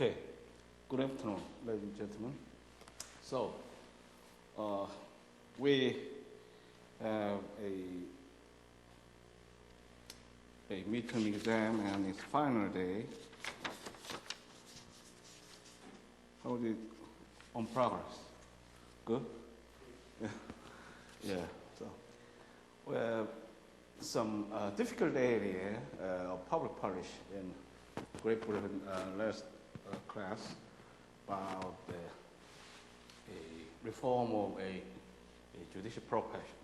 Okay, good afternoon, ladies and gentlemen. So, we have a midterm exam and it's final day. How is it on progress? Good? Yeah. Yeah. So, we have some difficult area of public policy in Great Britain last class about a reform of a judicial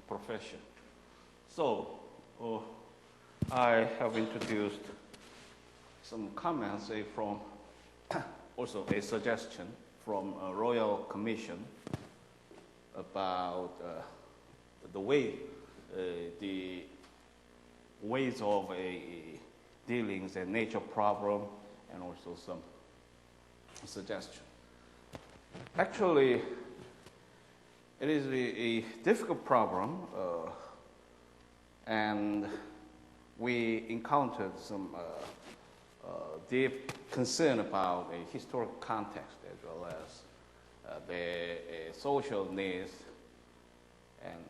profession. So, I have introduced some comments from also a suggestion from a Royal Commission about the ways of dealing with a nature problem and also some suggestion. Actually, it is a difficult problem and we encountered some deep concern about a historical context as well as the social needs and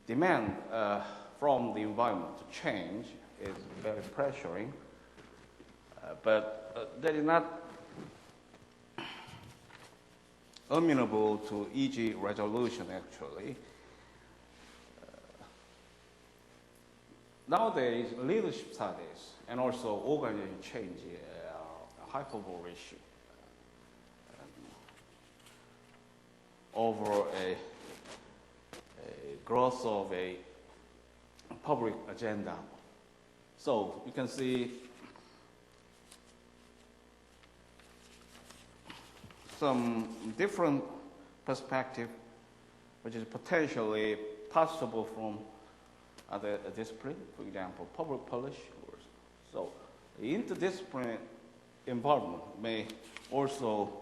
demand from the environment to change is very pressuring, but that is not amenable to easy resolution actually. Nowadays, leadership studies and also organization change are a hyperbole issue over a growth of a public agenda. So you can see some different perspective which is potentially possible from other discipline, for example, public policy. So the interdisciplinary involvement may also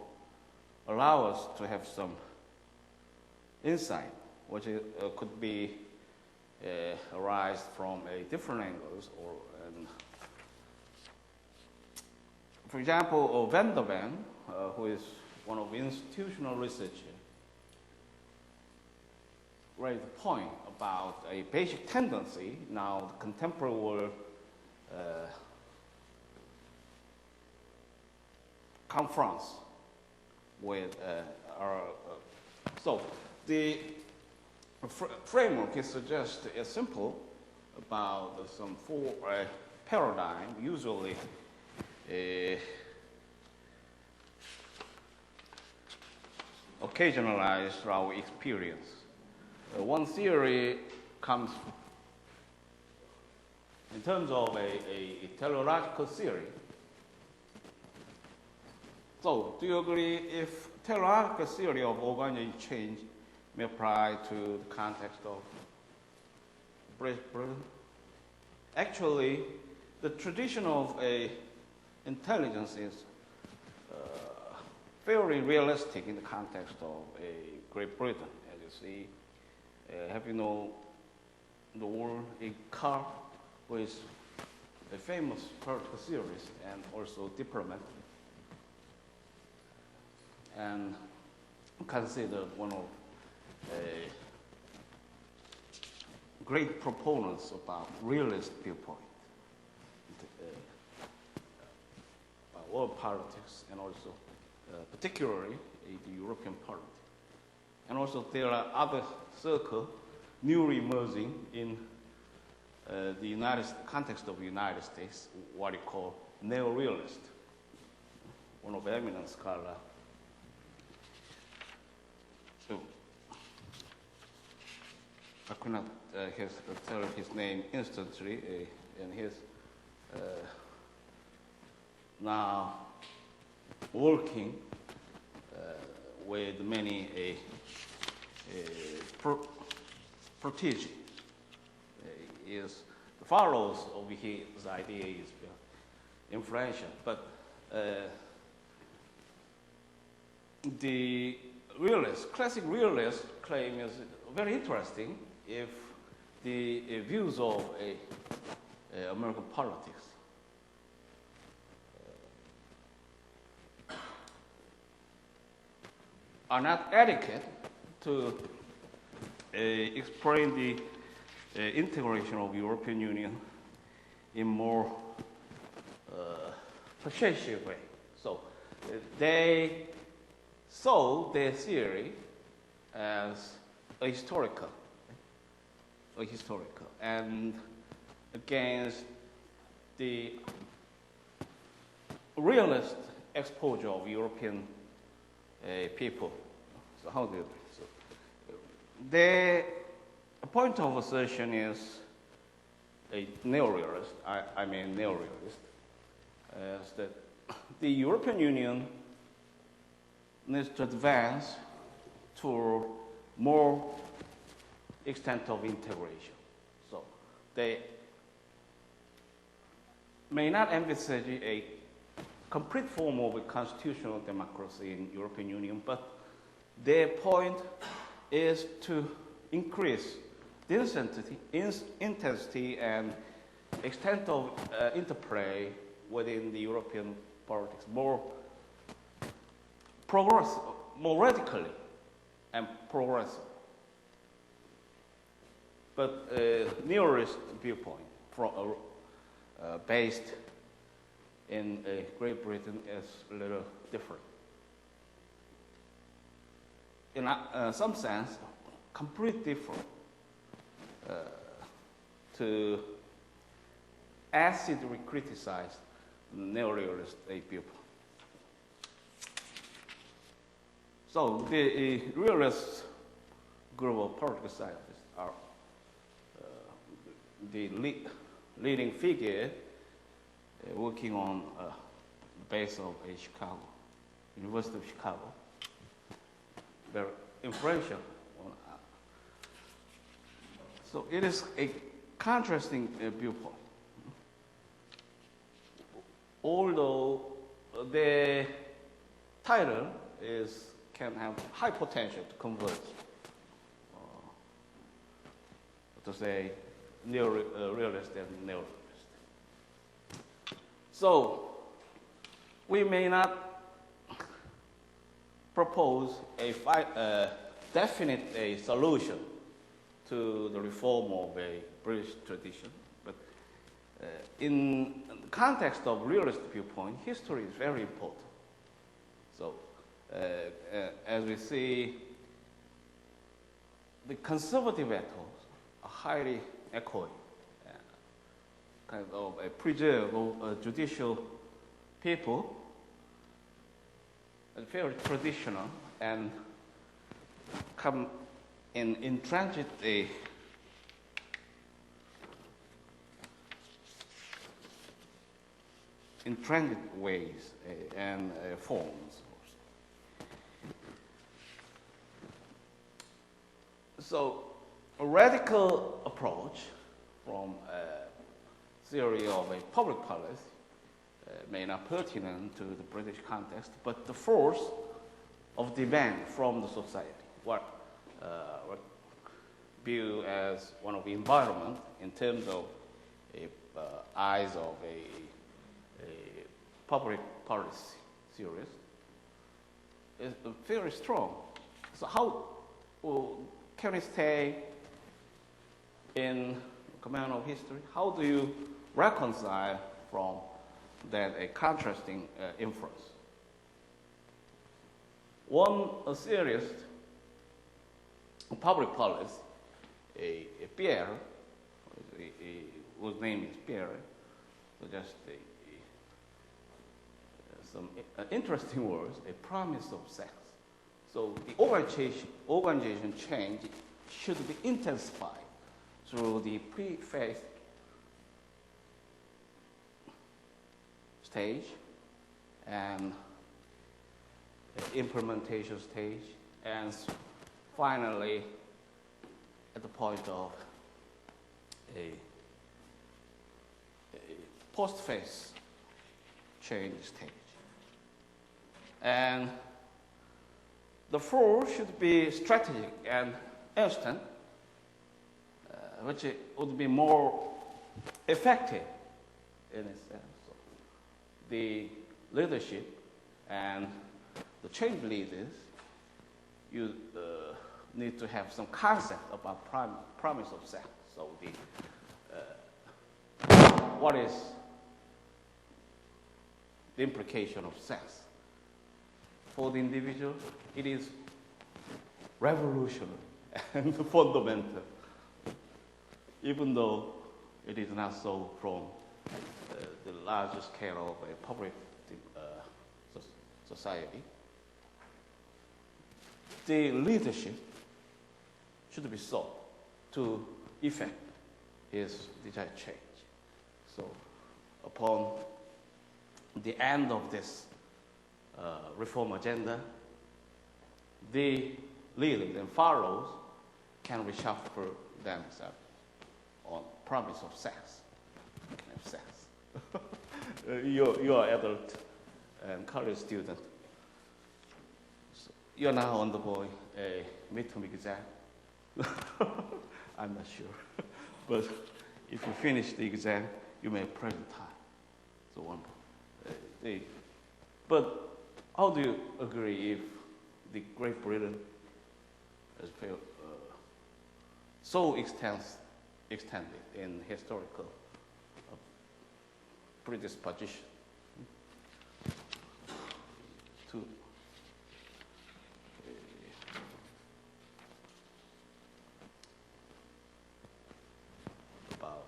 allow us to have some insight, which could be arise from different angles. For example, Van der Ven, who is one of the institutional researchers, raised a point about a basic tendency now the contemporary world confronts with so the framework is suggested is simple about some four paradigm usually occasionalized through our experience. One theory comes in terms of a teleological theory. So, do you agree if teleological theory of organization change may apply to the context of Great Britain? Actually, the tradition of intelligence is very realistic in the context of Great Britain. As you see, have you know the word AK.EDU.CONSULTING, who is a famous political theorist and also diplomat, and considered one of great proponents about realist viewpoint about world politics and also particularly the European politics. And also there are other circles newly emerging in the context of the United States, what you call neo-realist. One of the eminent scholars. So I could not tell his name instantly, and he's now working with many protege. Is the follows of his idea is influential, but the classic realist claim is very interesting if the views of American politics are not adequate to explain the integration of European Union in more persuasive way. So they saw their theory as historical, and against the realist exposure of European people. So how do you do it? So their point of assertion is a neorealist. I mean neorealist, is that the European Union needs to advance to more extent of integration. So they may not envisage a complete form of a constitutional democracy in European Union, but their point is to increase the intensity and extent of interplay within the European politics more radically and progressive. But nearest viewpoint based in Great Britain is a little different. In some sense, completely different to acidly criticize neorealist viewpoint. So the realist group of political scientists are the leading figure working on the base of Chicago, University of Chicago. Very influential. So it is a contrasting viewpoint. Although the title can have high potential to convert to say realist and neorealist. So we may not propose a definite solution to the reform of a British tradition, but in the context of realist viewpoint, history is very important. So as we see, the conservative ethos are highly echoing, kind of a preserve of judicial people, very traditional, and come in intransigent ways and forms. So a radical approach from a theory of a public policy may not pertinent to the British context, but the force of demand from the society, what view as one of the environment in terms of eyes of a public policy theorist is very strong. So how can we stay in command of history? How do you reconcile from that a contrasting inference? One theorist of public policy, a Pierre, whose name is Pierre, so just some interesting words, a promise of sex. So the organization change should be intensified through the pre-phase stage and implementation stage, and finally at the point of a post-phase change stage. And the force should be strategic and instant, which would be more effective in a sense. So the leadership and the change leaders you need to have some concept about promise of sex. So what is the implication of sex? For the individual, it is revolutionary and fundamental, even though it is not so from the larger scale of a public society. The leadership should be sought to effect his desired change. So upon the end of this reform agenda, the leaders and followers can reshuffle themselves on promise of sex. You're adult and college student. So you're now undergoing a midterm exam. I'm not sure. But if you finish the exam, you may present time. So but how do you agree if the Great Britain has failed, so extended in historical predisposition to about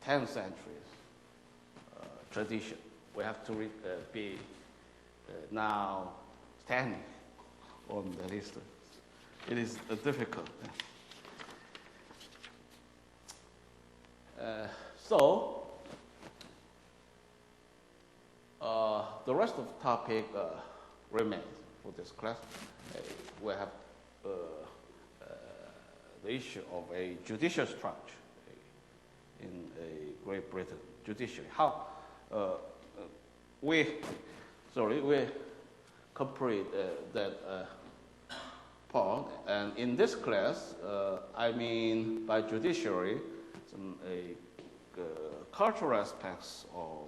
10 centuries tradition? We have to be now standing on the history. It is difficult. So the rest of the topic remains for this class. We have the issue of a judicial structure in Great Britain, judiciary. How we complete that part, and in this class, I mean by judiciary, some cultural aspects of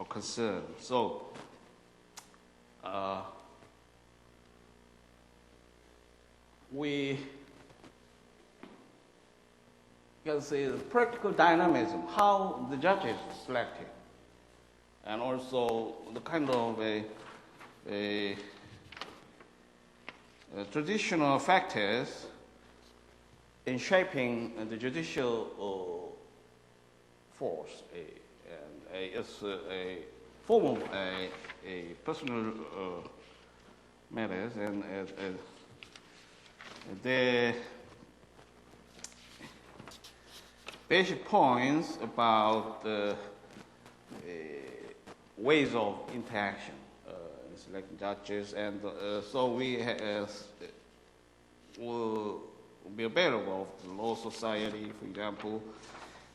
concern. So we can see the practical dynamism, how the judges are selected, and also the kind of a traditional factors in shaping the judicial force, and it's a form of a personal matters, and the basic points about ways of interaction in selecting judges, and so we will be available of the law society, for example.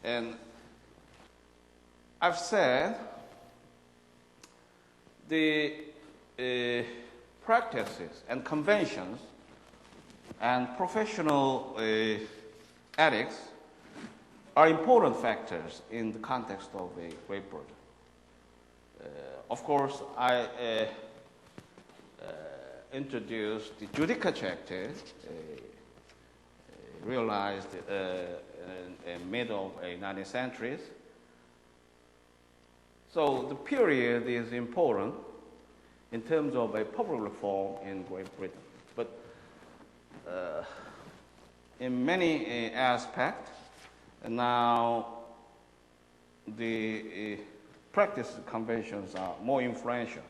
And I've said the practices and conventions and professional ethics are important factors in the context of a Great Britain. Of course, I introduced the Judicature, realized in middle of the 19th century. So the period is important in terms of a public reform in Great Britain. But in many aspects, now the practice conventions are more influential.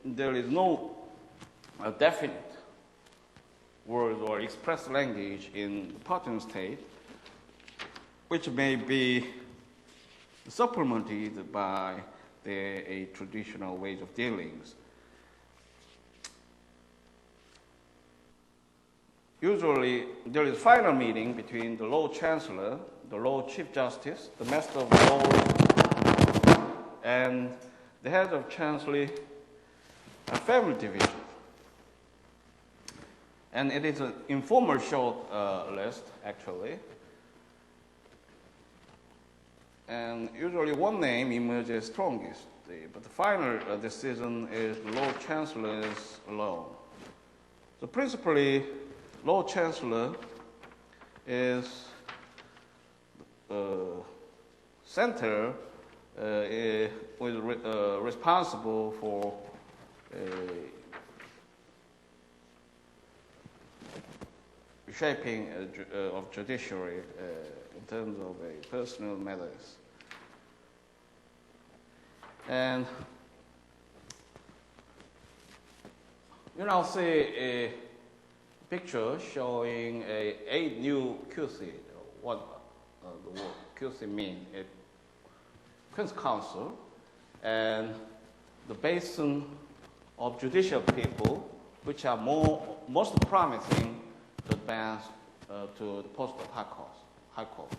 There is no definite word or express language in the partner state, which may be supplemented by a traditional ways of dealings. Usually, there is final meeting between the Lord Chancellor, the Lord Chief Justice, the Master of Law, and the head of Chancellery and Family Division. And it is an informal short list, actually. And usually one name emerges strongest, but the final decision is the Lord Chancellor's alone. So principally, Lord Chancellor is center responsible for shaping of judiciary in terms of personal matters. And you now see a picture showing 8 new QC. What the word QC means? Queen's Council, and the basin of judicial people, which are most promising to advance to the post of High Court.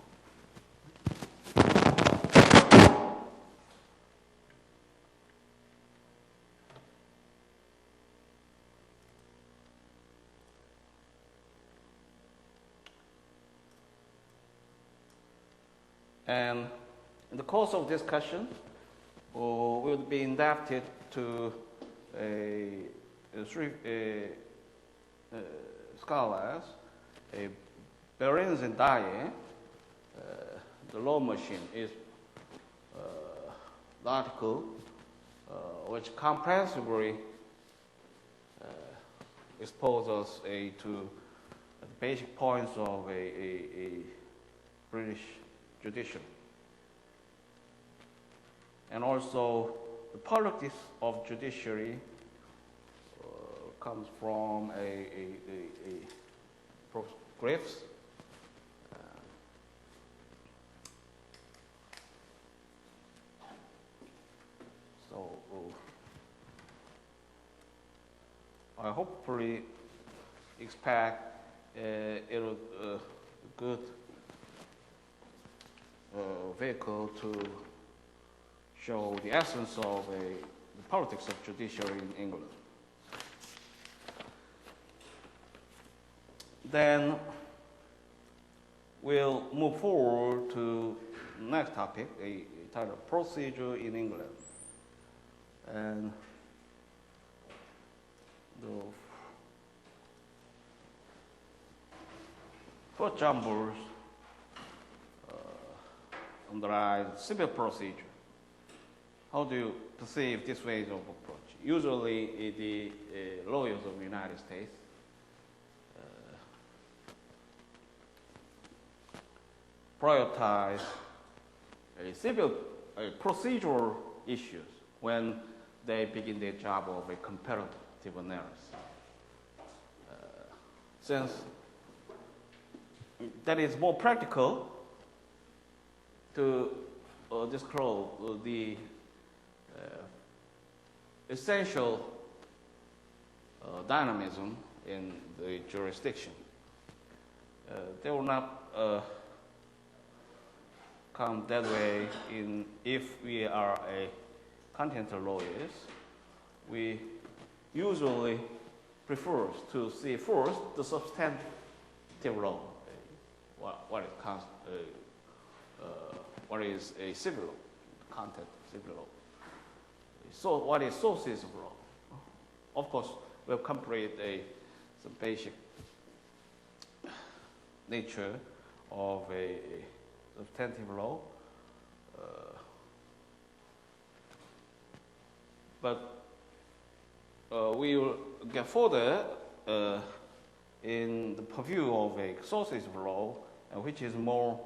And in the course of discussion, we will be indebted to three scholars, Berens and Dye. The Law Machine is the article which comprehensively exposes to the basic points of a British judiciary. And also, the politics of judiciary comes from Griffiths. I hopefully expect a good vehicle to show the essence of the politics of judiciary in England. Then we'll move forward to the next topic, a titled Procedure in England. And the first chambers underlies civil procedure. How do you perceive this way of approach? Usually, the lawyers of the United States prioritize civil procedural issues when they begin their job of a comparative analysis. Since that is more practical to disclose the essential dynamism in the jurisdiction. They will not come that way if we are a continental lawyers. We usually prefer to see first the substantive law, what is a civil law, content civil law. So what is sources of law? Of course, we'll complete some basic nature of a substantive law, but we will get further in the purview of a sources of law, which is more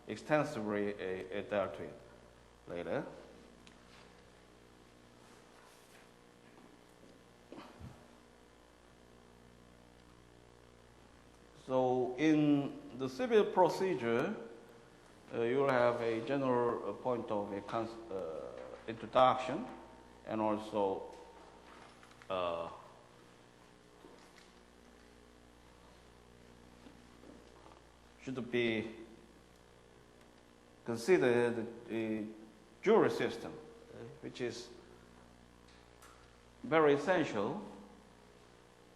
extensively dealt with later. So in the civil procedure, you will have a general point of introduction, and also should be considered the jury system, which is very essential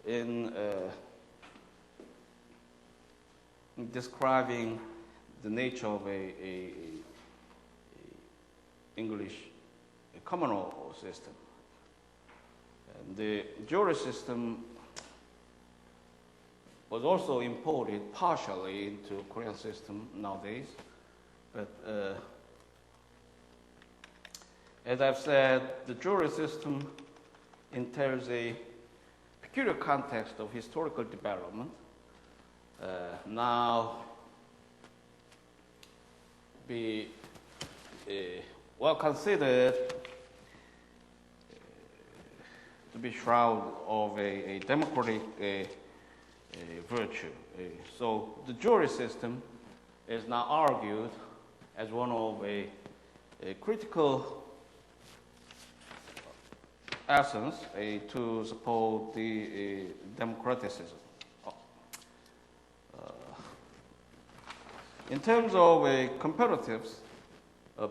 in describing the nature of a English common law system. And the jury system was also imported partially into Korean system nowadays. But as I've said, the jury system entails a peculiar context of historical development. Now, be well considered to be shroud of a democratic virtue. So the jury system is now argued as one of a critical essence to support the democraticism. In terms of a comparative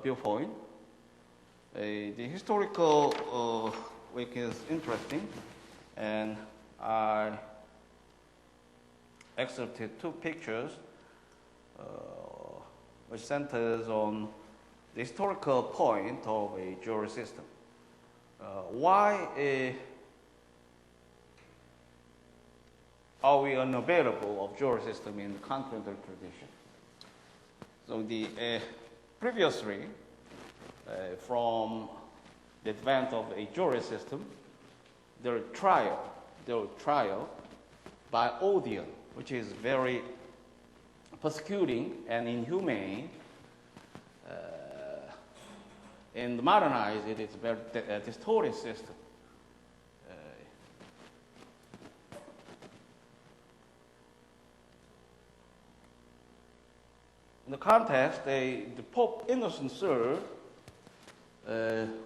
viewpoint, the historical week is interesting, and I excerpted two pictures which centers on the historical point of a jury system. Why are we unavailable of jury system in continental tradition? So the previously, from the advent of a jury system, there were trial by ordeal, which is very persecuting and inhumane. And modernized, it is a very distorted system. In the context, the Pope Innocent III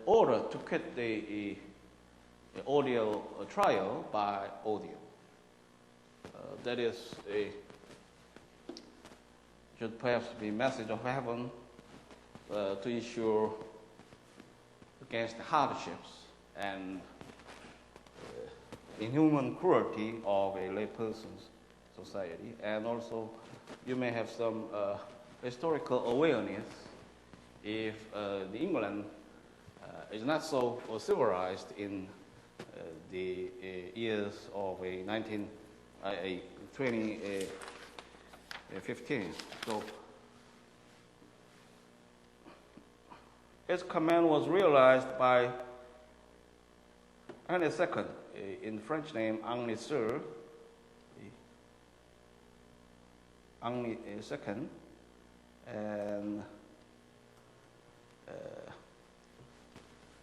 ordered to quit the ordeal trial by ordeal. That is should perhaps be a message of heaven to ensure against the hardships and inhuman cruelty of a layperson's society. And also, you may have some historical awareness if the England is not so civilized in the years of 2015. So its command was realized by Henry II, in French name Henri II, Henri II, and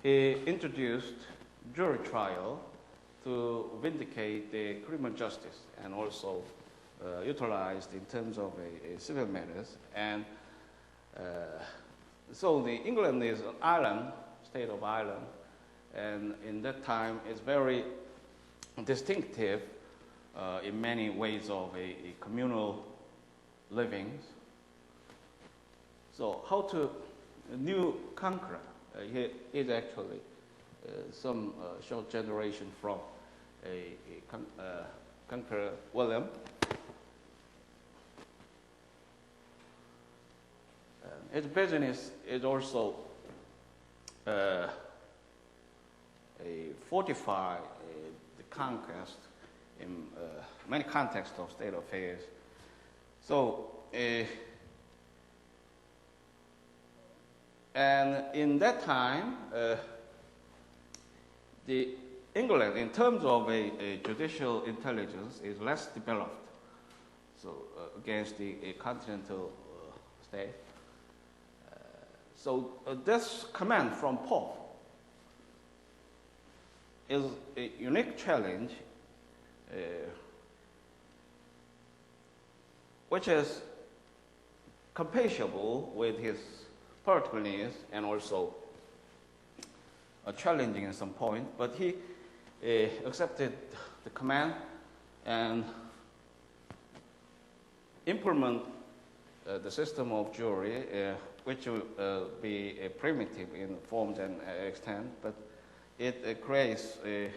he introduced jury trial to vindicate the criminal justice and also utilized in terms of a civil matters. And so the England is an island, state of Ireland, and in that time it's very distinctive in many ways of a communal living. So how to new conqueror is actually some short generation from a conqueror William. His business is also a fortify the conquest in many contexts of state affairs. So, and in that time, the England, in terms of a judicial intelligence, is less developed. So, against the continental state. So this command from Pope is a unique challenge, which is compatible with his political needs and also challenging at some point. But he accepted the command and implement the system of jury, which will be primitive in forms and extent, but it creates the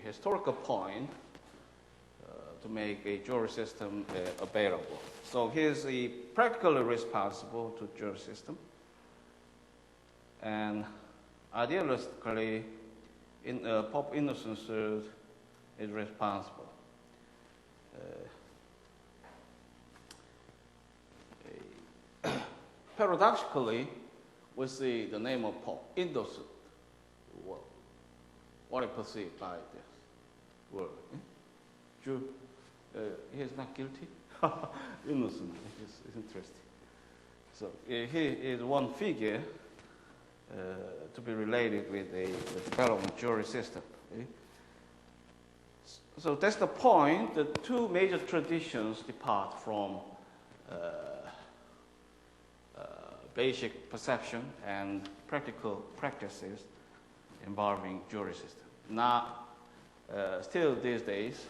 historical point to make a jury system available. So he is practically responsible to jury system. and idealistically, pop innocence is responsible. Paradoxically, we see the name of pop innocent. What is perceived by this word? True. He is not guilty. Innocent. It's interesting. So he is one figure to be related with the development jury system. So that's the point. The two major traditions depart from basic perception and practical practices involving jury system. Now, still these days,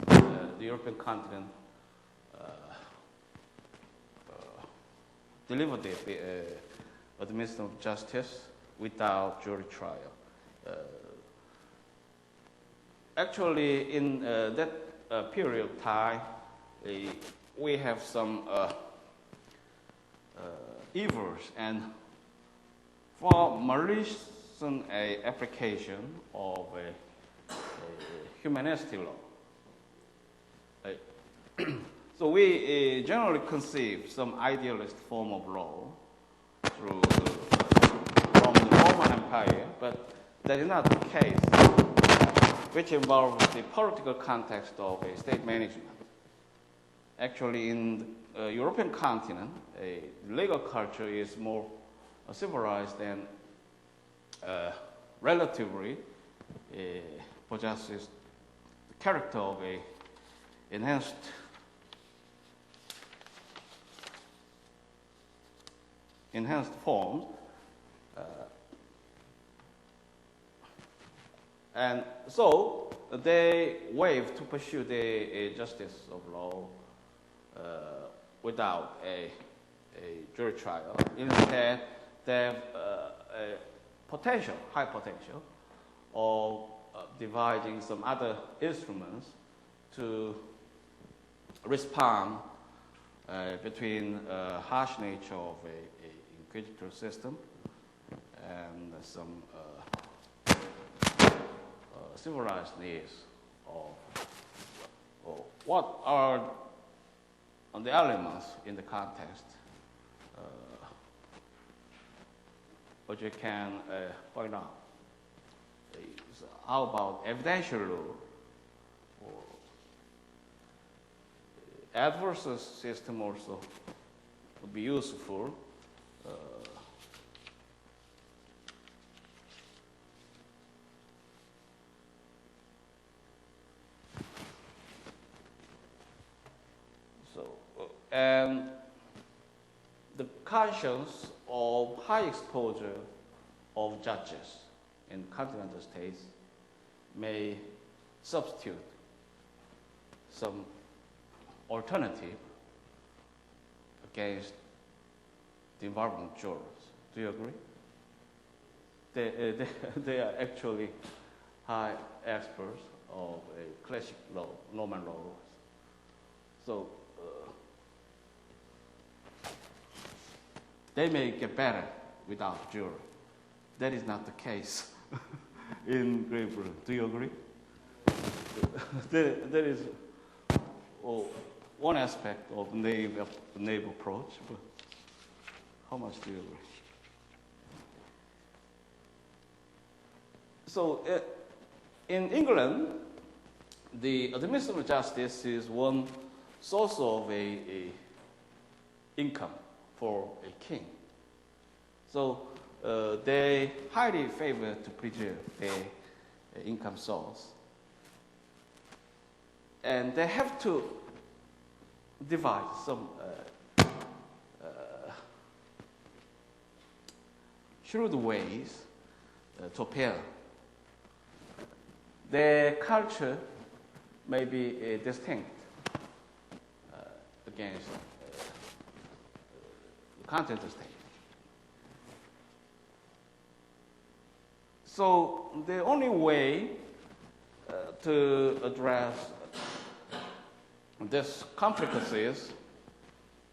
the European continent delivered the administration of justice without jury trial. Actually, in that period of time, we have some evils, and for malicious application of a humanistic law. So we generally conceive some idealist form of law from the Roman Empire, but that is not the case, which involves the political context of a state management. Actually, in the European continent, a legal culture is more civilized and relatively possesses the character of a enhanced form, and so they waive to pursue the justice of law without a jury trial. Instead, they have a high potential of devising some other instruments to respond between harsh nature of a inquisitorial system and some civilized needs of what are the elements in the context which you can point out. So how about evidential law or adverse system also would be useful. And the conscience of high exposure of judges in continental states may substitute some alternative against the involvement jurors. Do you agree? They are actually high experts of a classic law, Roman law. So they may get better without jury. That is not the case in Great Britain. Do you agree? There is one aspect of the naive approach, but how much do you agree? So in England, the administration of justice is one source of a income for a king. So they highly favor to preserve their income source. And they have to devise some shrewd ways to appeal. Their culture may be distinct against the continental state. So the only way to address these complicacies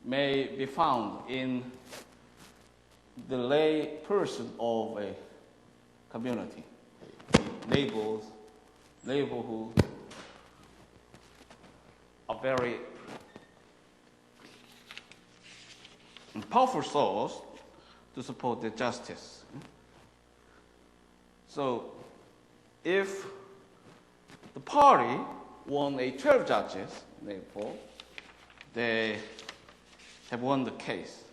may be found in the lay person of a community, a neighborhood, are very powerful source to support the justice. So if the party won 12 judges, therefore, they have won the case.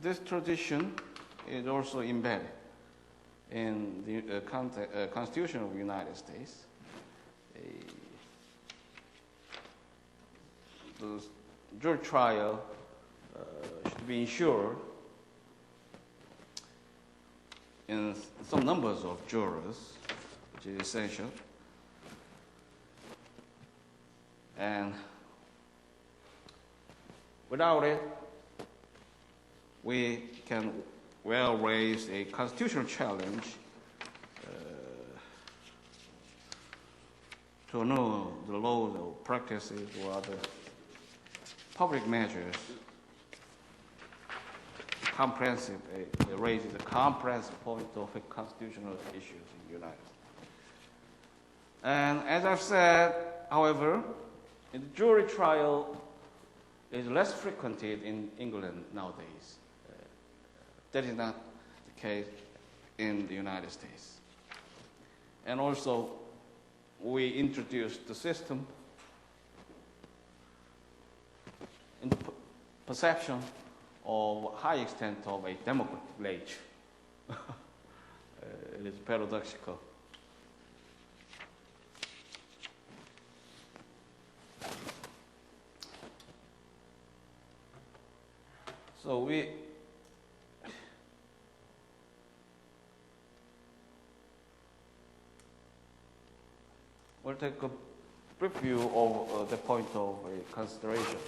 This tradition is also embedded in the Constitution of the United States. The jury trial should be ensured in some numbers of jurors, which is essential. And without it, we can well raise a constitutional challenge to know the laws or practices or other public measures. Comprehensive, it raises a comprehensive point of constitutional issues in the United States. And as I've said, however, the jury trial is less frequented in England nowadays. That is not the case in the United States. And also, we introduced the system in the perception of high extent of a democratic nature. It is paradoxical. So we'll take a brief view of the point of consideration.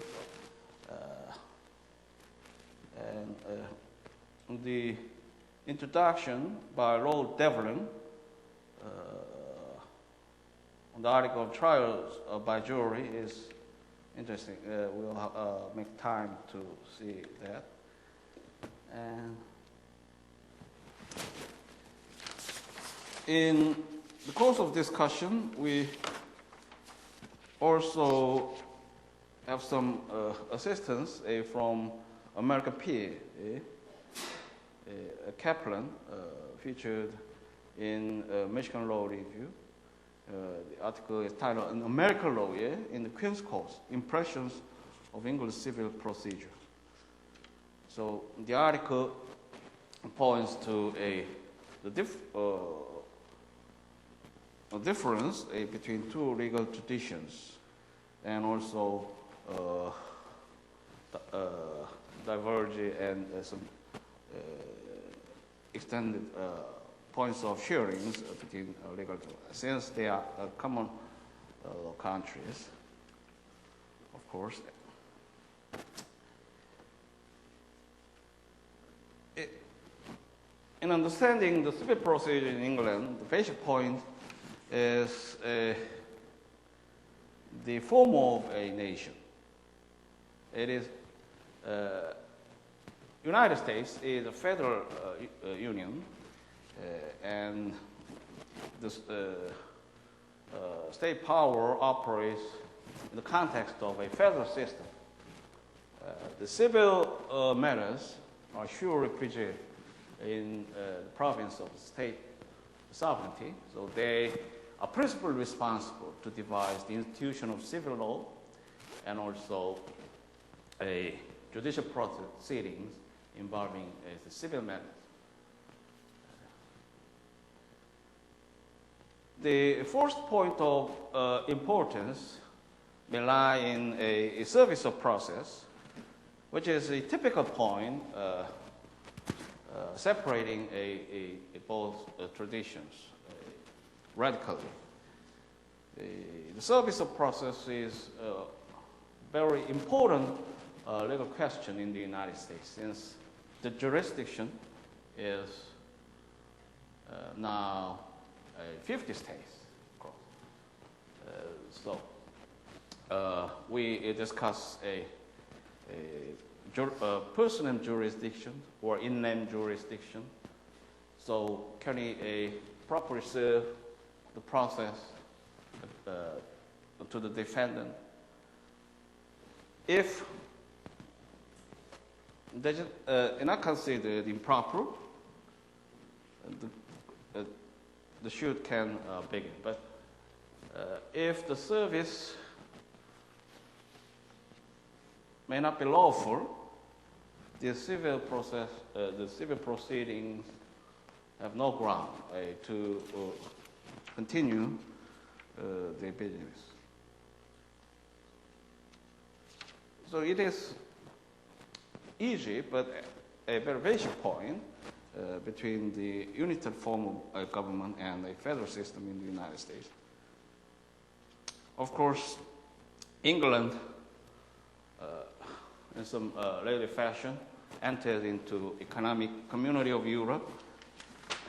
The introduction by Lord Devlin on the article of trials by jury is interesting. We'll make time to see that. And in the course of discussion, we also have some assistance from American peer, Kaplan, featured in Michigan Law Review. The article is titled "An American Lawyer in the Queen's Court: Impressions of English Civil Procedure." So the article points to a difference between two legal traditions, and also diverge and some extended points of sharing between legal, since they are common countries, of course. In understanding the civil procedure in England, the basic point is the form of a nation. It is United States is a federal union, and the state power operates in the context of a federal system. The civil matters are surely preserved in the province of state sovereignty, so they are principally responsible to devise the institution of civil law and also a judicial proceedings involving the civil matters. The first point of importance may lie in a service of process, which is a typical point separating both traditions radically. The service of process is a very important legal question in the United States, since the jurisdiction is now 50 states. So we discuss personal jurisdiction or inland jurisdiction, so can he properly serve the process to the defendant? If they are not considered improper, the suit can begin. But if the service may not be lawful, the civil process, the civil proceedings have no ground to continue their business. So it is easy, but a very basic point between the unitary form of government and a federal system in the United States. Of course, England, in some later fashion, entered into economic community of Europe,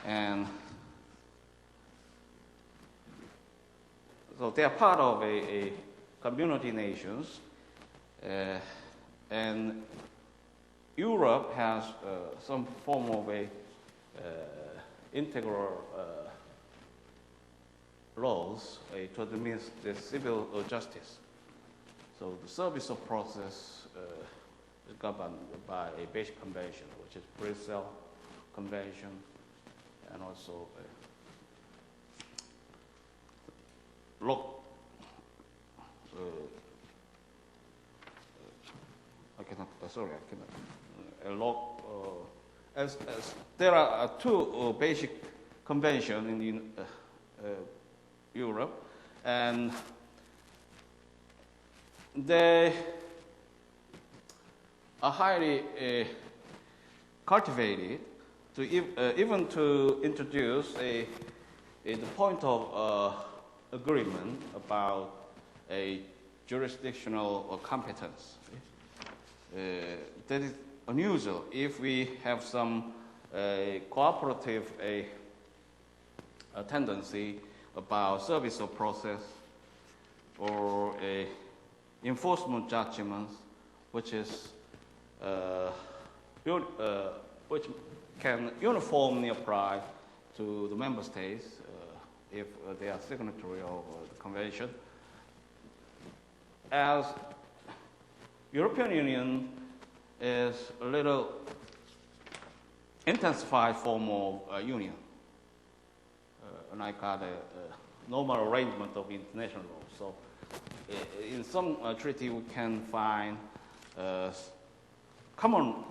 and so they are part of a community nations, and Europe has some form of a integral laws to administer the civil justice. So the service of process is governed by a basic convention, which is Brussels Convention, and also as there are two basic conventions in Europe, and they are highly cultivated to even to introduce the point of agreement about a jurisdictional competence. That is unusual if we have some cooperative a tendency about service of process or enforcement judgments, which is which can uniformly apply to the member states if they are signatory of the convention. As European Union is a little intensified form of union, like the normal arrangement of international law. So in some treaty we can find common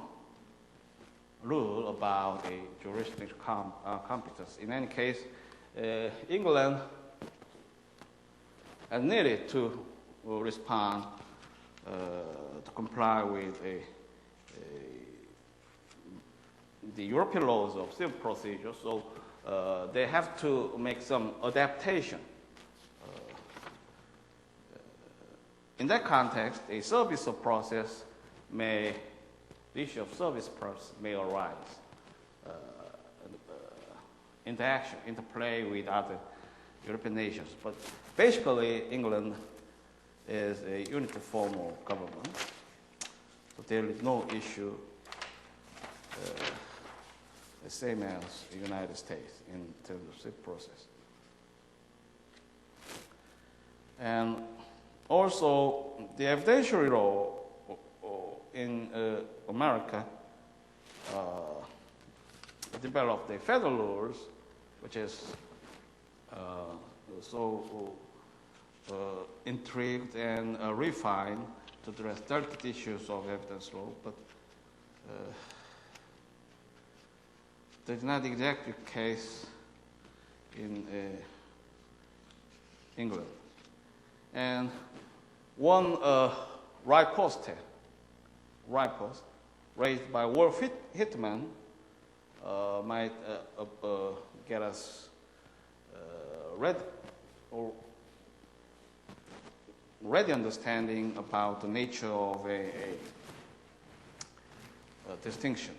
rule about a jurisdiction competence. In any case, England has needed to respond to comply with the European laws of civil procedure, so they have to make some adaptation. In that context, a service of process the issue of service process may arise. Interplay with other European nations. But basically, England is a unitary form of government, so there is no issue the same as the United States in terms of civil process. And also, the evidentiary law in America developed the federal laws, which is so intrigued and refined to address delicate issues of evidence law, but there's not exactly the case in England. And one right post raised by Wolf Hitman might get us ready understanding about the nature of a distinction.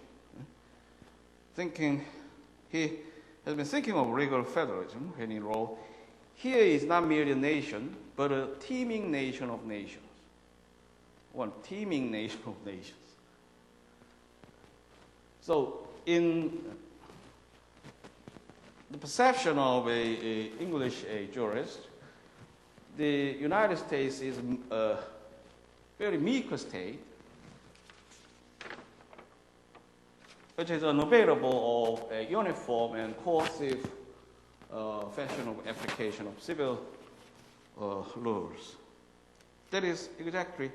He has been thinking of legal federalism when he wrote, "Here is not merely a nation, but a teeming nation of nations." One teeming nation of nations. So in the perception of a English jurist, the United States is a very meek state, which is unavailable of a uniform and coercive fashion of application of civil laws. That is exactly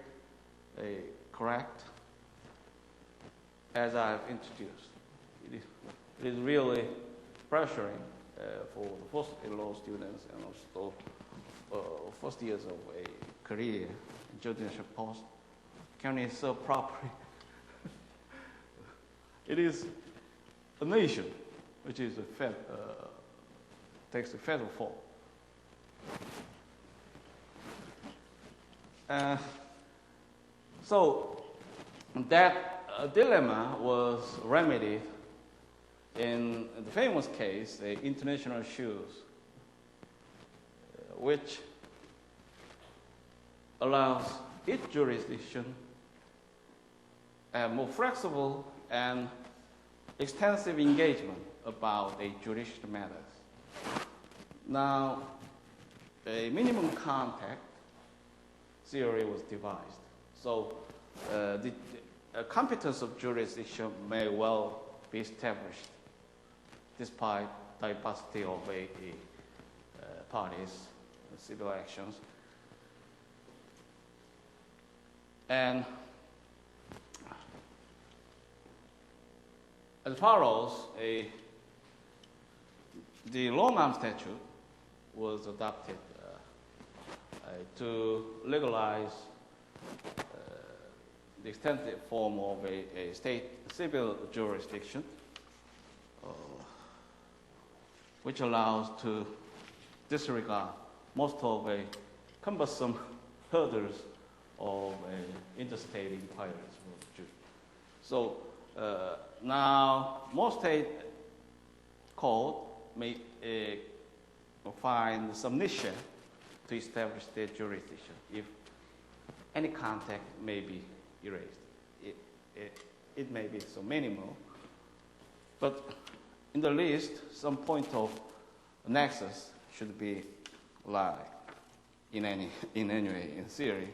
correct, as I've introduced. It is really pressuring for the first law students and also first years of a career in judicial post. Can it serve properly? It is a nation which is takes the federal form. So that dilemma was remedied in the famous case, the international shoes, which allows each jurisdiction a more flexible and extensive engagement about a judicial matters. Now, a minimum contact theory was devised. So the competence of jurisdiction may well be established despite diversity of parties, civil actions. And as follows, the long-arm statute was adopted to legalize the extensive form of a state civil jurisdiction, which allows to disregard most of the cumbersome hurdles of interstate inquiries. So now, most state court may find some niche to establish their jurisdiction if any contact may be erased. It may be so minimal, but in the least, some point of nexus should be lie in any way, in theory.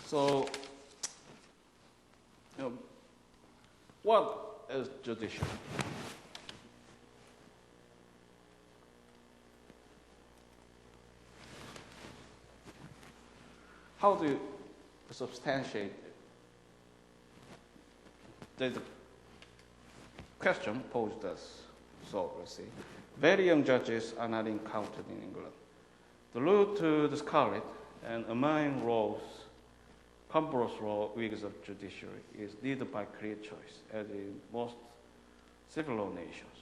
So, what is judicial? How do you substantiate it? There's a question posed us. So, let's see. Very young judges are not encountered in England. The route to the scarlet and among rows cumbrous wigs of judiciary is led by clear choice, as in most civil law nations,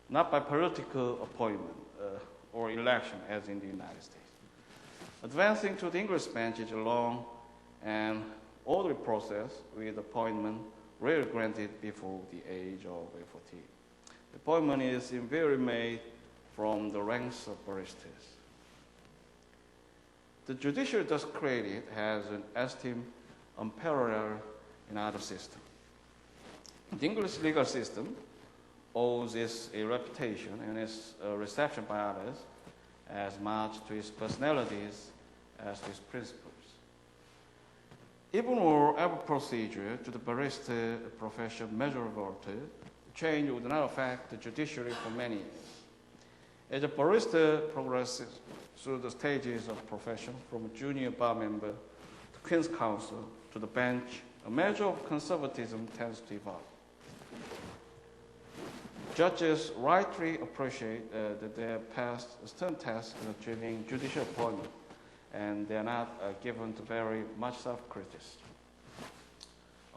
not by political appointment or election, as in the United States. Advancing to the English bench is a long and orderly process with appointment rarely granted before the age of 14. The appointment is invariably made from the ranks of barristers. The judiciary thus created has an esteem unparalleled in other systems. The English legal system owes its reputation and its reception by others as much to its personalities as to its principles. Even were every procedure to the barrister profession measurable to, change would not affect the judiciary for many years. As a barrister progresses through the stages of profession, from junior bar member to Queen's Counsel to the bench, a measure of conservatism tends to evolve. Judges rightly appreciate that they have passed a stern test in achieving judicial appointment, and they are not given to very much self-criticism.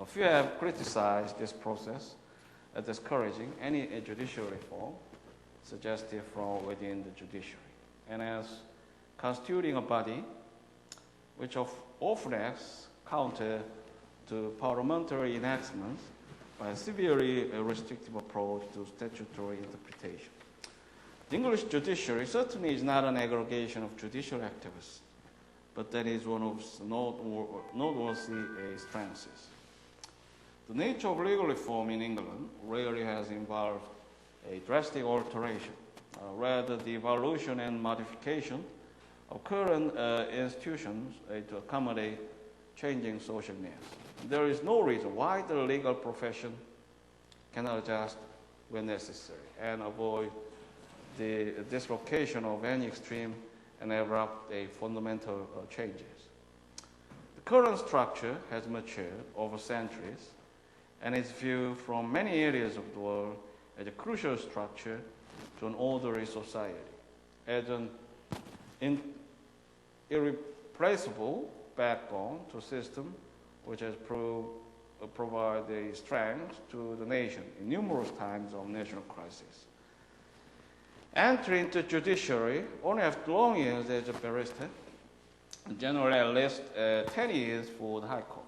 A few have criticized this process as discouraging any judicial reform suggested from within the judiciary, and as constituting a body which often acts counter to parliamentary enactments by a severely restrictive approach to statutory interpretation. The English judiciary certainly is not an aggregation of judicial activists, but that is one of its noteworthy strengths. The nature of legal reform in England rarely has involved a drastic alteration, rather the evolution and modification of current institutions to accommodate changing social needs. There is no reason why the legal profession cannot adjust when necessary and avoid the dislocation of any extreme and abrupt fundamental changes. The current structure has matured over centuries and is viewed from many areas of the world as a crucial structure to an orderly society, as an irreplaceable backbone to a system which has provided strength to the nation in numerous times of national crisis. Entry into judiciary only after long years as a barrister, generally at least 10 years for the High Court,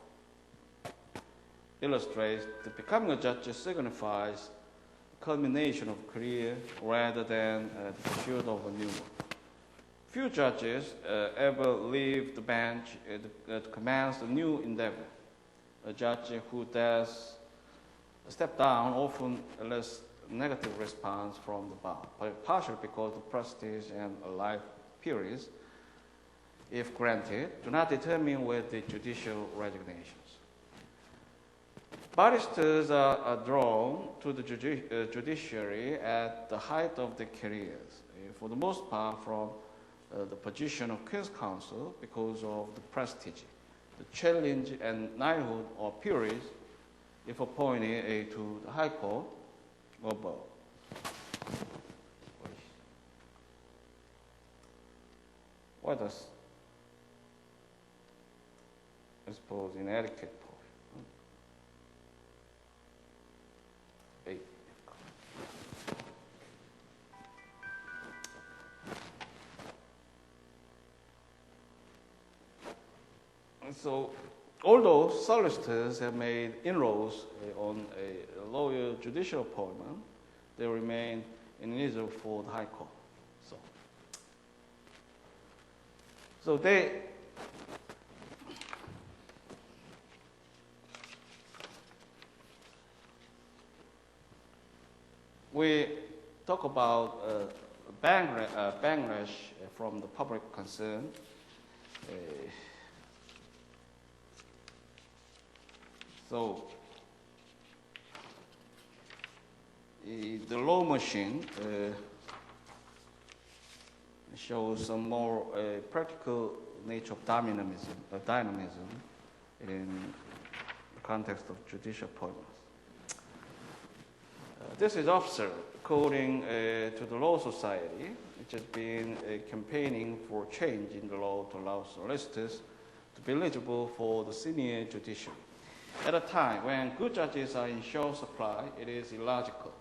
illustrates that becoming a judge signifies the culmination of career rather than the pursuit of a new one. Few judges ever leave the bench to commence a new endeavor. A judge who does step down often elicits negative response from the bar, partially because the prestige and life periods, if granted, do not determine with the judicial resignations. Barristers are drawn to the judiciary at the height of their careers, for the most part from the position of King's Counsel because of the prestige, the challenge and knighthood or peerage if appointed to the High Court or above. What does, I suppose, inadequate point? So, although solicitors have made inroads on a lawyer judicial appointment, they remain ineligible for the High Court. So we talk about backlash from the public concern. So the law machine shows some more practical nature of dynamism in the context of judicial appointments. This is observed according to the Law Society, which has been campaigning for change in the law to allow solicitors to be eligible for the senior judiciary. At a time when good judges are in short supply, it is illogical,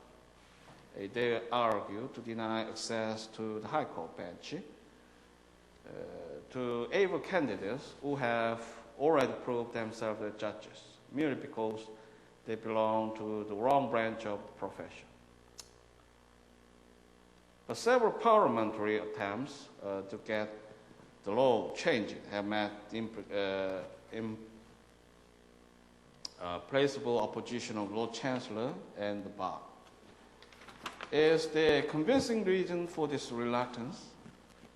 they argue, to deny access to the High Court bench to able candidates who have already proved themselves as judges, merely because they belong to the wrong branch of the profession. But several parliamentary attempts to get the law changed have met implacable opposition of Lord Chancellor and the bar. Is there a convincing reason for this reluctance,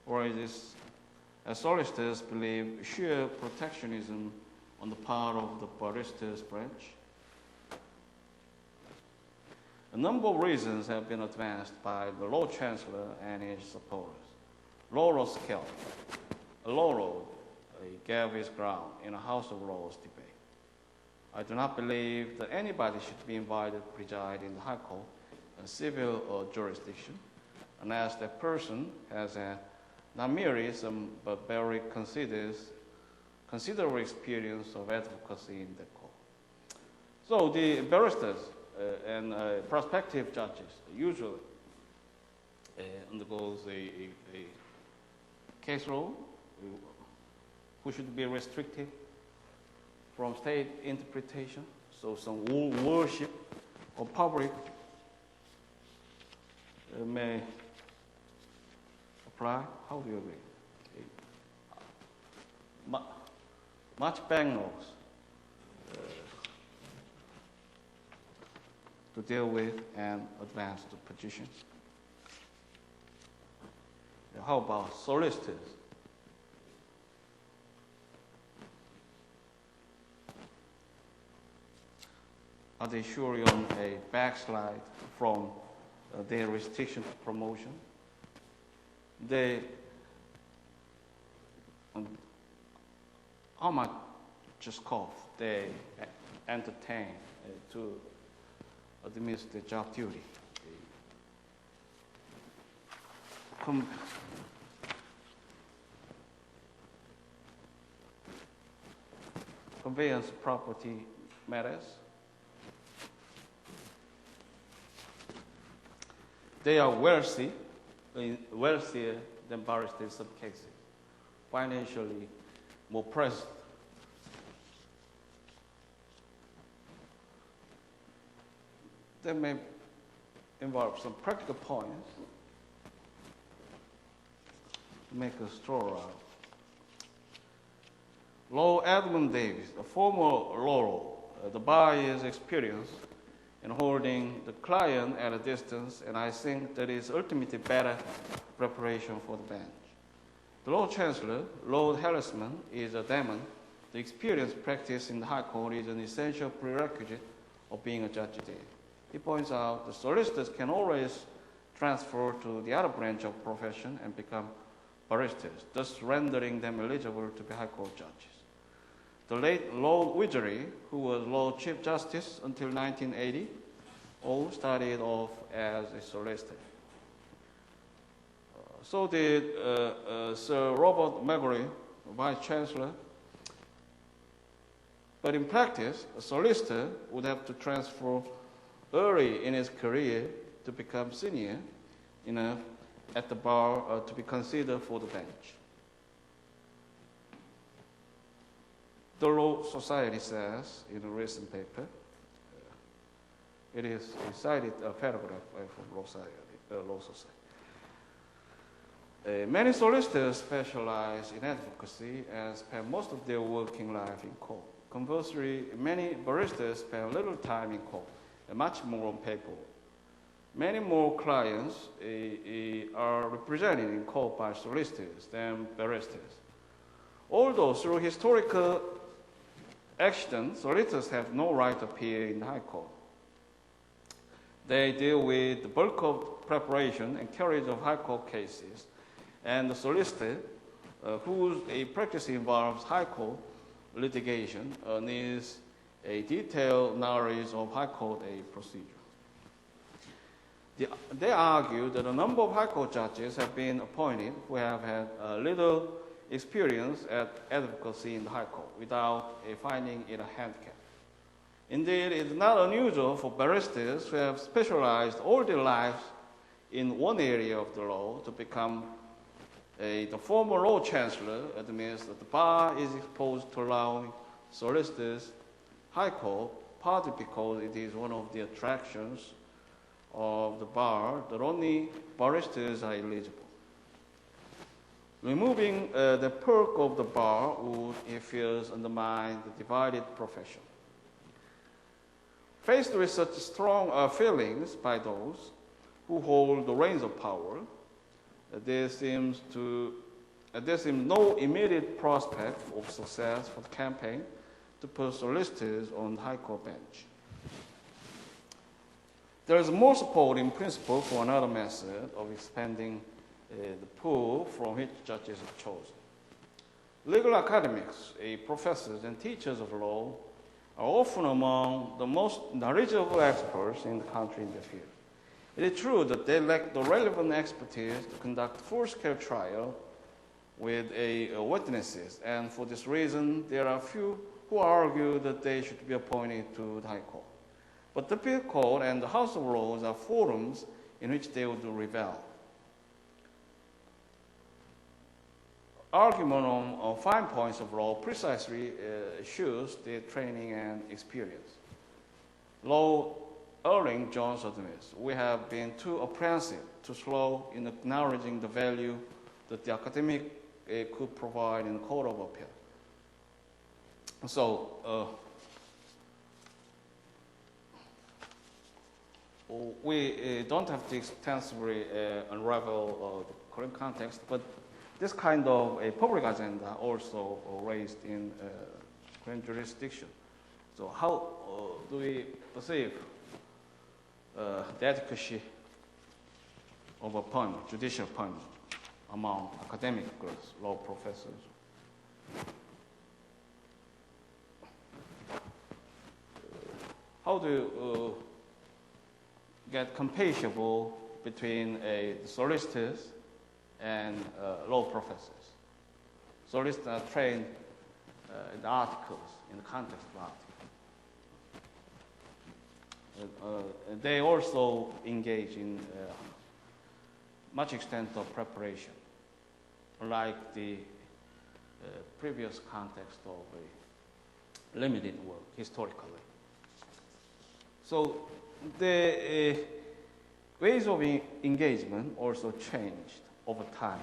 or is this, as solicitors believe, sheer protectionism on the part of the barristers' branch? A number of reasons have been advanced by the Lord Chancellor and his supporters. Laurel Scale, Laurel gave his ground in a House of Lords debate. I do not believe that anybody should be invited to preside in the High Court, a civil jurisdiction, unless that person has not merely some but very considerable experience of advocacy in the court. So the barristers and prospective judges usually undergoes a case law who should be restricted from state interpretation. So some worship or public may apply. How do you agree? Much banknotes to deal with and advance the position. How about solicitors? Are they surely on a backslide from their restriction to promotion? They how much just cost they entertain to administer the job duty? Conveyance property matters. They are wealthier than barristers in some cases, financially more present. That may involve some practical points to make a straw out. Law Edmund Davis, a former lawyer, the bar is experienced in holding the client at a distance, and I think that is ultimately better preparation for the bench. The Lord Chancellor, Lord Harrisman, is a demon. The experience practiced in the High Court is an essential prerequisite of being a judge there. He points out the solicitors can always transfer to the other branch of profession and become barristers, thus rendering them eligible to be High Court judges. The late Lord Widgery, who was Lord Chief Justice until 1980, all started off as a solicitor. So did Sir Robert Maguire, Vice Chancellor. But in practice, a solicitor would have to transfer early in his career to become senior enough at the bar to be considered for the bench. The Law Society says in a recent paper, it is a cited paragraph from Law Society. Many solicitors specialize in advocacy and spend most of their working life in court. Conversely, many barristers spend little time in court and much more on paper. Many more clients are represented in court by solicitors than barristers. Although through historical action, solicitors have no right to appear in the High Court. They deal with the bulk of preparation and carriage of High Court cases, and the solicitor, whose practice involves High Court litigation, needs a detailed knowledge of High Court procedure. They argue that a number of High Court judges have been appointed who have had little experience at advocacy in the High Court without finding it a handicap. Indeed, it is not unusual for barristers who have specialized all their lives in one area of the law to become the former Lord Chancellor admits that the bar is exposed to allowing solicitors High Court, partly because it is one of the attractions of the bar that only barristers are eligible. Removing the perk of the bar would, he fears, undermine the divided profession. Faced with such strong feelings by those who hold the reins of power, there seems no immediate prospect of success for the campaign to put solicitors on the High Court bench. There is more support in principle for another method of expanding the pool from which judges are chosen. Legal academics, professors and teachers of law are often among the most knowledgeable experts in the country in their field. It is true that they lack the relevant expertise to conduct full-scale trial with witnesses, and for this reason, there are few who argue that they should be appointed to the High Court. But the Appeal Court and the House of Lords are forums in which they would rebel. Argument on fine points of law precisely shows their training and experience. Law Erling Jones admits, we have been too apprehensive, too slow in acknowledging the value that the academic could provide in the Court of Appeal. So, we don't have to extensively unravel the current context, but this kind of a public agenda also raised in Korean jurisdiction. So how do we perceive the adequacy of appointment, judicial appointment, among academic groups, law professors? How do you get compatible between solicitors and law professors? Solicitors are trained in articles, in the context of articles. They also engage in much extent of preparation, like the previous context of a limited work, historically. So the ways of engagement also changed over time.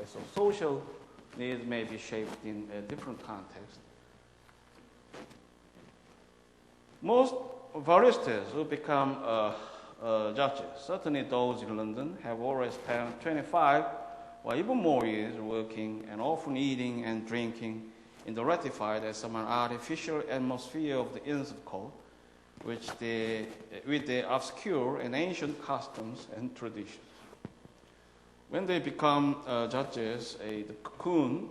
So social needs may be shaped in a different context. Most barristers who become judges, certainly those in London, have already spent 25 or even more years working and often eating and drinking in the ratified as some artificial atmosphere of the Inns of Court, with their obscure and ancient customs and traditions. When they become judges, the cocoon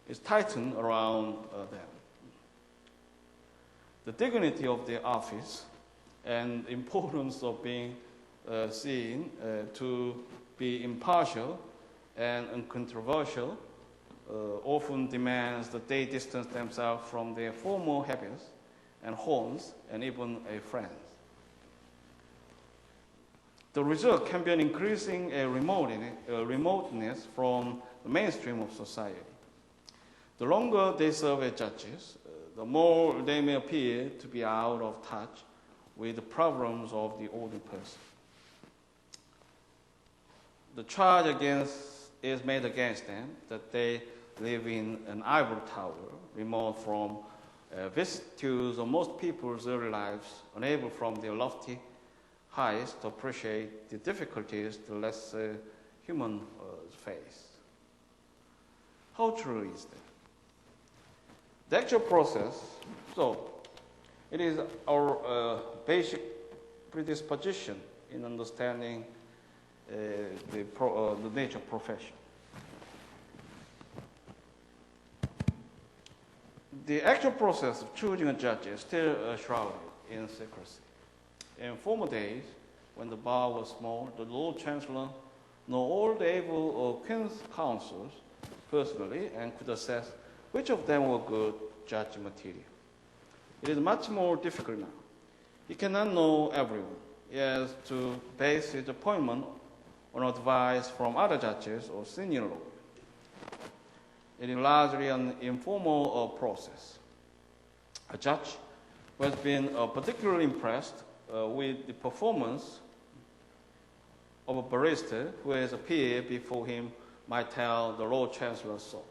is tightened around them. The dignity of their office and the importance of being seen to be impartial and uncontroversial often demands that they distance themselves from their former habits and homes and even friends. The result can be an increasing remoteness from the mainstream of society. The longer they serve as judges, the more they may appear to be out of touch with the problems of the ordinary person. The charge is made against them that they live in an ivory tower, remote from vicissitudes of most people's early lives, unable from their lofty heights to appreciate the difficulties the less human face. How true is that? The actual process, so it is our basic predisposition in understanding the nature of profession. The actual process of choosing a judge is still shrouded in secrecy. In former days, when the bar was small, the Lord Chancellor knew all the able Queen's counsels personally and could assess which of them were good judge material. It is much more difficult now. He cannot know everyone. He has to base his appointment on advice from other judges or senior lawyers. It is largely an informal process. A judge who has been particularly impressed with the performance of a barrister who has appeared before him might tell the Lord Chancellor so.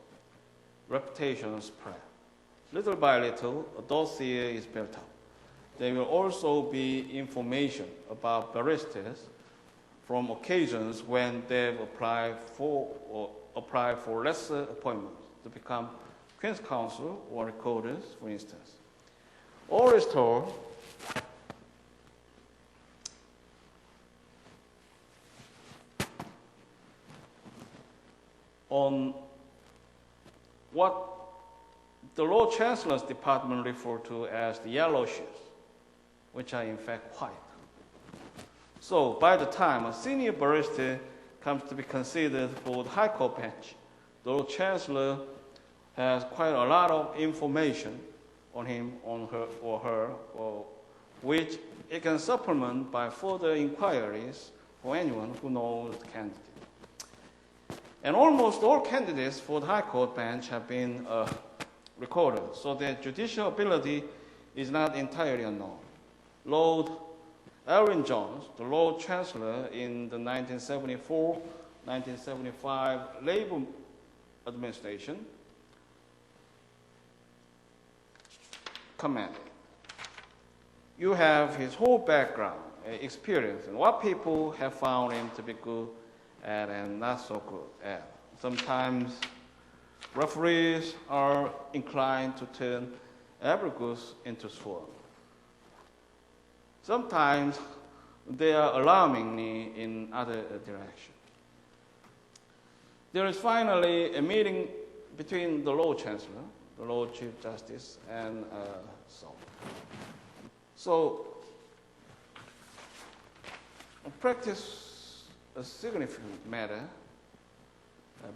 Reputation spread. Little by little, a dossier is built up. There will also be information about barristers from occasions when they've applied for lesser appointments to become Queen's Counsel or recorders, for instance. All is told on what the Lord Chancellor's department referred to as the yellow sheets, which are in fact white. So by the time a senior barrister comes to be considered for the High Court bench, the Lord Chancellor has quite a lot of information on him, on her, which it can supplement by further inquiries for anyone who knows the candidate. And almost all candidates for the High Court bench have been recorded, so their judicial ability is not entirely unknown. Lord Elwin Jones, the Lord Chancellor in the 1974-1975 Labour administration, commented, "You have his whole background, experience, and what people have found him to be good at and not so good at. Sometimes referees are inclined to turn every goose into swan. Sometimes they are alarmingly in other direction." There is finally a meeting between the Lord Chancellor, the Lord Chief Justice, and so practice a significant matter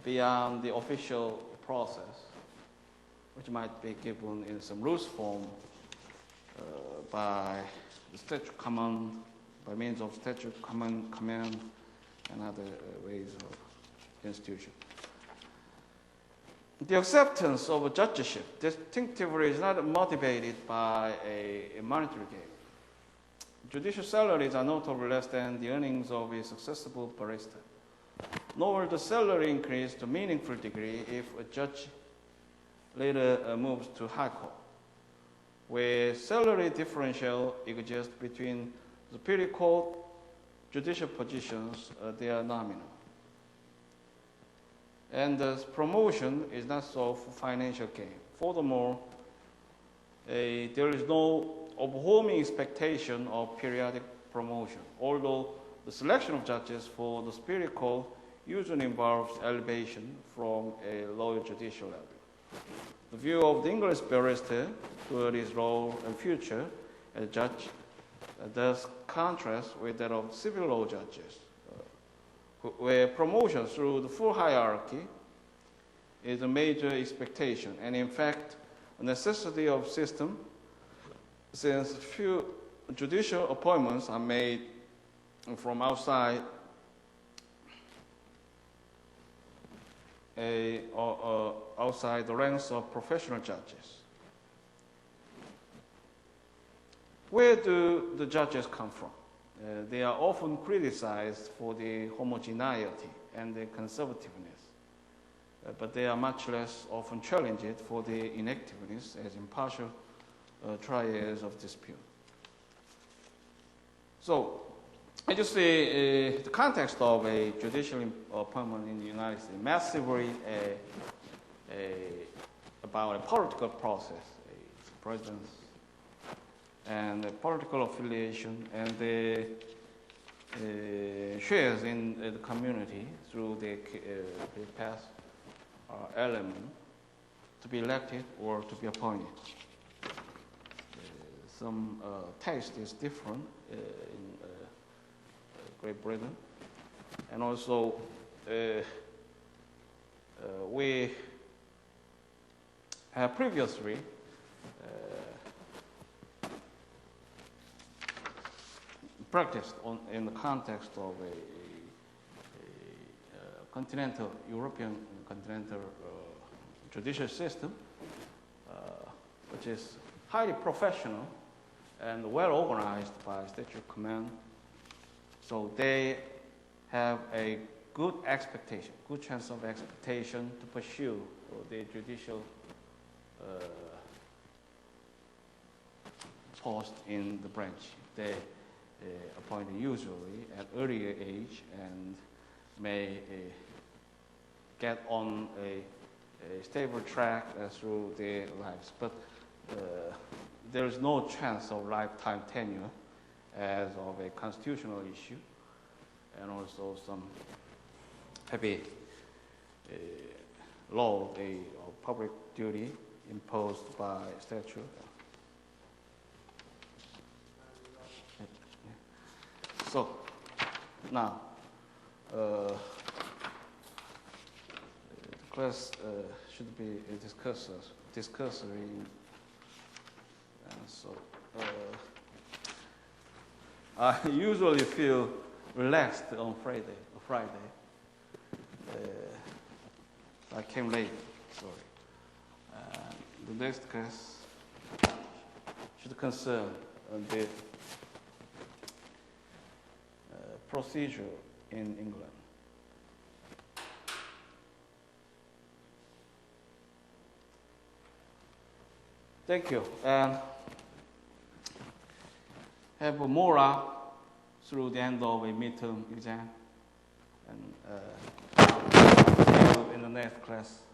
beyond the official process, which might be given in some loose form by the statute command, by means of statute command, and other ways of institution. The acceptance of a judgeship distinctively is not motivated by a monetary gain. Judicial salaries are notably less than the earnings of a successful barrister. Nor will the salary increase to a meaningful degree if a judge later moves to high court, where salary differential exists between superior court judicial positions. They are nominal. And the promotion is not so for financial gain. Furthermore, there is no overwhelming expectation of periodic promotion, although the selection of judges for the superior court usually involves elevation from a lower judicial level. The view of the English barrister toward his role and future as a judge does contrast with that of civil law judges, where promotion through the full hierarchy is a major expectation, and in fact, a necessity of system, since few judicial appointments are made from outside outside the ranks of professional judges. Where do the judges come from? They are often criticized for the homogeneity and the conservativeness, but they are much less often challenged for the inactiveness as impartial trials of dispute. So, as you see, the context of a judicial appointment in the United States massively about a political process, a president's and the political affiliation and the shares in the community through the past element to be elected or to be appointed. Some taste is different in Great Britain, and also we have previously practiced in the context of a continental, European continental judicial system, which is highly professional and well organized by statute command. So they have a good expectation, good chance of expectation to pursue the judicial post in the branch. They appointed usually at earlier age and may get on a stable track through their lives. But there is no chance of lifetime tenure as of a constitutional issue, and also some heavy law of public duty imposed by statute. So now the class should be a discussory. So I usually feel relaxed on Friday. I came late. Sorry. The next class should concern the procedure in England. Thank you. And have more through the end of a midterm exam. And see you in the next class.